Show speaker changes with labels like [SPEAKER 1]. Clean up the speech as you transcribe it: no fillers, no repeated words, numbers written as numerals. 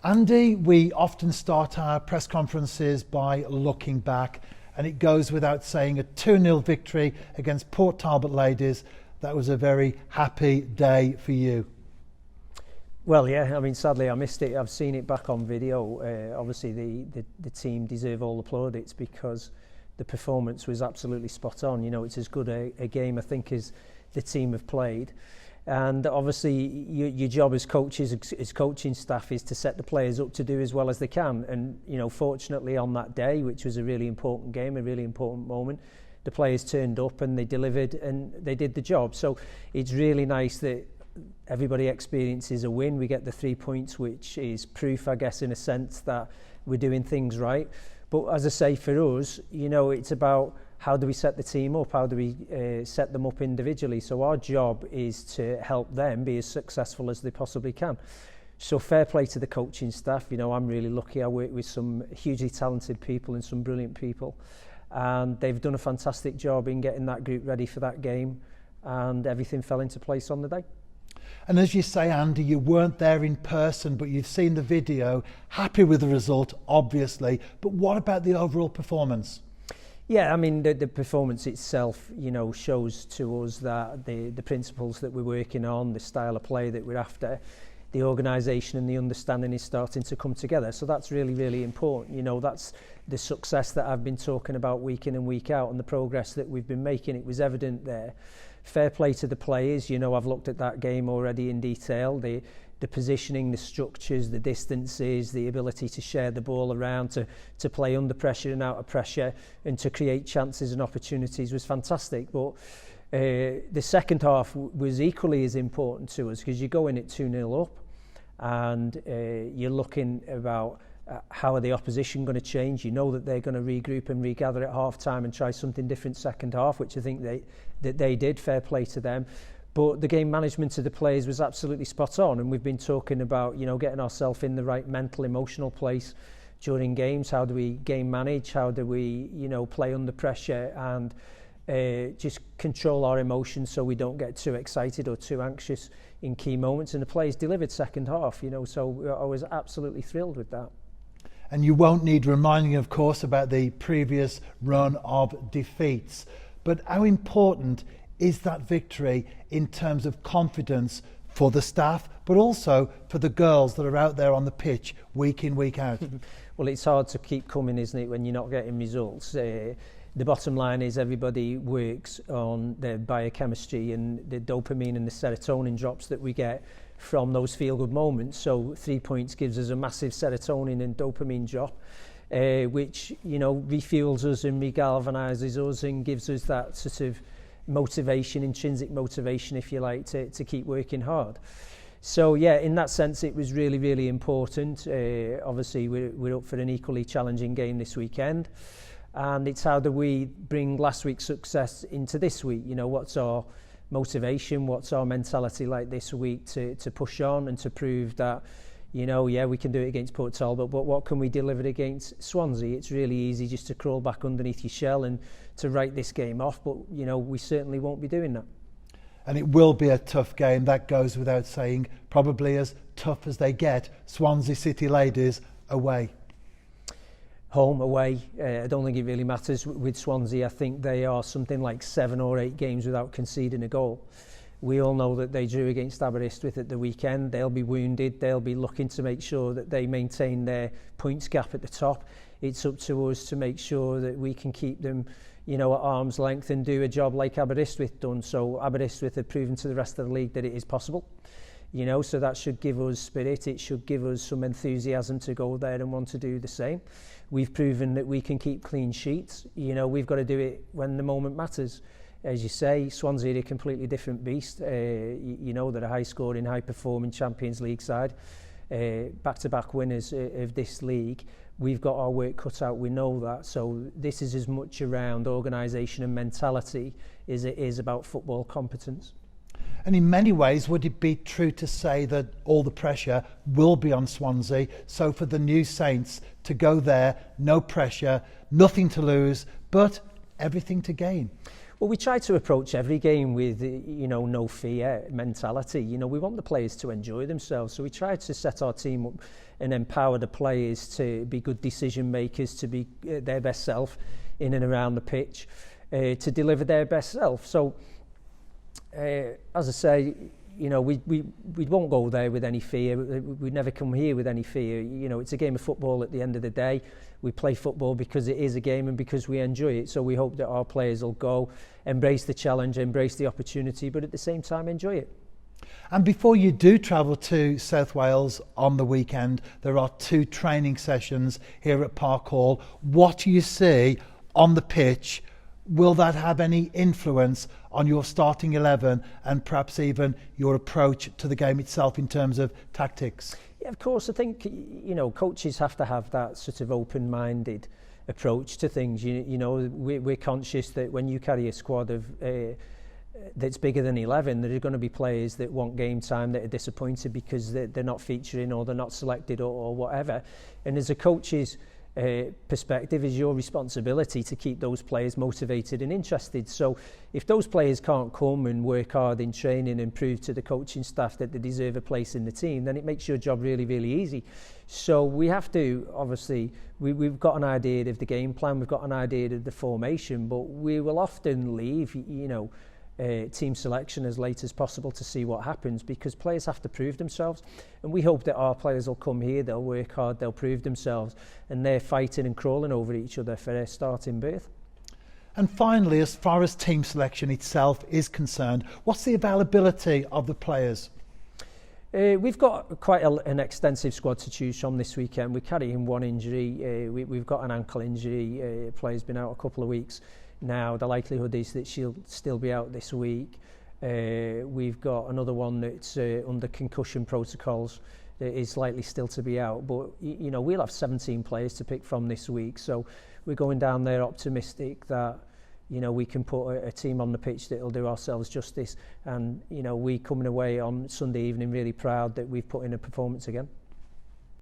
[SPEAKER 1] Andy, we often start our press conferences by looking back, and it goes without saying a 2-0 victory against Port Talbot Ladies. That was a very happy day for you.
[SPEAKER 2] Well, yeah, I mean, sadly I missed it. I've seen it back on video. Obviously the team deserve all the plaudits because the performance was absolutely spot on. You know, it's as good a game I think as the team have played. And obviously your job as coaches, as coaching staff, is to set the players up to do as well as they can. And, you know, fortunately on that day, which was a really important game, a really important moment, the players turned up and they delivered and they did the job. So it's really nice that everybody experiences a win. We get the 3 points, which is proof, I guess, in a sense that we're doing things right. But as I say, for us, you know, it's about how do we set the team up? How do we set them up individually? So our job is to help them be as successful as they possibly can. So fair play to the coaching staff. You know, I'm really lucky. I work with some hugely talented people and some brilliant people. And they've done a fantastic job in getting that group ready for that game. And everything fell into place on the day.
[SPEAKER 1] And as you say, Andy, you weren't there in person, but you've seen the video. Happy with the result, obviously. But what about the overall performance?
[SPEAKER 2] Yeah, I mean, the performance itself, you know, shows to us that the principles that we're working on, the style of play that we're after, the organisation and the understanding is starting to come together. So that's really, really important. You know, that's the success that I've been talking about week in and week out and the progress that we've been making. It was evident there. Fair play to the players. You know, I've looked at that game already in detail. The positioning, the structures, the distances, the ability to share the ball around, to play under pressure and out of pressure, and to create chances and opportunities was fantastic. But the second half was equally as important to us because you go in at 2-0 up and you're looking about how are the opposition going to change. You know that they're going to regroup and regather at half time and try something different second half, which I think they did. Fair play to them. But the game management of the players was absolutely spot on, and we've been talking about, you know, getting ourselves in the right mental, emotional place during games. How do we game manage? How do we, you know, play under pressure and just control our emotions so we don't get too excited or too anxious in key moments? And the players delivered second half, you know, so I was absolutely thrilled with that.
[SPEAKER 1] And you won't need reminding, of course, about the previous run of defeats. But how important is that victory in terms of confidence for the staff, but also for the girls that are out there on the pitch week in, week out?
[SPEAKER 2] Well, it's hard to keep coming, isn't it, when you're not getting results. The bottom line is everybody works on their biochemistry and the dopamine and the serotonin drops that we get from those feel-good moments. So 3 points gives us a massive serotonin and dopamine drop, which, you know, refuels us and regalvanizes us and gives us that sort of motivation, intrinsic motivation, if you like, to keep working hard. So yeah, in that sense it was really, really important. Obviously we're up for an equally challenging game this weekend, and it's how do we bring last week's success into this week. You know, what's our motivation, what's our mentality like this week to push on and to prove that, you know, yeah, we can do it against Port Talbot, but what can we deliver against Swansea? It's really easy just to crawl back underneath your shell and to write this game off, but, you know, we certainly won't be doing that.
[SPEAKER 1] And it will be a tough game, that goes without saying, probably as tough as they get. Swansea City Ladies away.
[SPEAKER 2] Home, away, I don't think it really matters with Swansea. I think they are something like 7 or 8 games without conceding a goal. We all know that they drew against Aberystwyth at the weekend. They'll be wounded. They'll be looking to make sure that they maintain their points gap at the top. It's up to us to make sure that we can keep them, you know, at arm's length and do a job like Aberystwyth done. So Aberystwyth have proven to the rest of the league that it is possible. You know, so that should give us spirit. It should give us some enthusiasm to go there and want to do the same. We've proven that we can keep clean sheets. You know, we've got to do it when the moment matters. As you say, Swansea are a completely different beast. You know, they're a high-scoring, high-performing Champions League side, back-to-back winners of this league. We've got our work cut out, we know that. So this is as much around organisation and mentality as it is about football competence.
[SPEAKER 1] And in many ways, would it be true to say that all the pressure will be on Swansea? So for the new Saints to go there, no pressure, nothing to lose, but everything to gain.
[SPEAKER 2] Well, we try to approach every game with, no fear mentality. We want the players to enjoy themselves. So we try to set our team up and empower the players to be good decision makers, to be their best self in and around the pitch, to deliver their best self. So, as I say, we won't go there with any fear. We never come here with any fear. It's a game of football at the end of the day. We play football because it is a game and because we enjoy it. So we hope that our players will go, embrace the challenge, embrace the opportunity, but at the same time enjoy it.
[SPEAKER 1] And before you do travel to South Wales on the weekend, there are 2 training sessions here at Park Hall. What do you see on the pitch? Will that have any influence on your starting 11 and perhaps even your approach to the game itself in terms of tactics?
[SPEAKER 2] Yeah, of course. I think, coaches have to have that sort of open-minded approach to things. We're conscious that when you carry a squad of that's bigger than 11, there are going to be players that want game time that are disappointed because they're not featuring or they're not selected or whatever. And as a coach's perspective, is your responsibility to keep those players motivated and interested. So if those players can't come and work hard in training and prove to the coaching staff that they deserve a place in the team, then it makes your job really, really easy. So we have to, obviously, we've got an idea of the game plan, we've got an idea of the formation, but we will often leave, team selection as late as possible to see what happens, because players have to prove themselves, and we hope that our players will come here, they'll work hard, they'll prove themselves, and they're fighting and crawling over each other for their starting berth.
[SPEAKER 1] And finally, as far as team selection itself is concerned, what's the availability of the players?
[SPEAKER 2] We've got quite an extensive squad to choose from this weekend. We're carrying 1 injury, we've got an ankle injury, player's been out a couple of weeks. Now, the likelihood is that she'll still be out this week. We've got another one that's under concussion protocols that is likely still to be out. But, we'll have 17 players to pick from this week. So we're going down there optimistic that, we can put a team on the pitch that will do ourselves justice. And, we coming away on Sunday evening really proud that we've put in a performance again.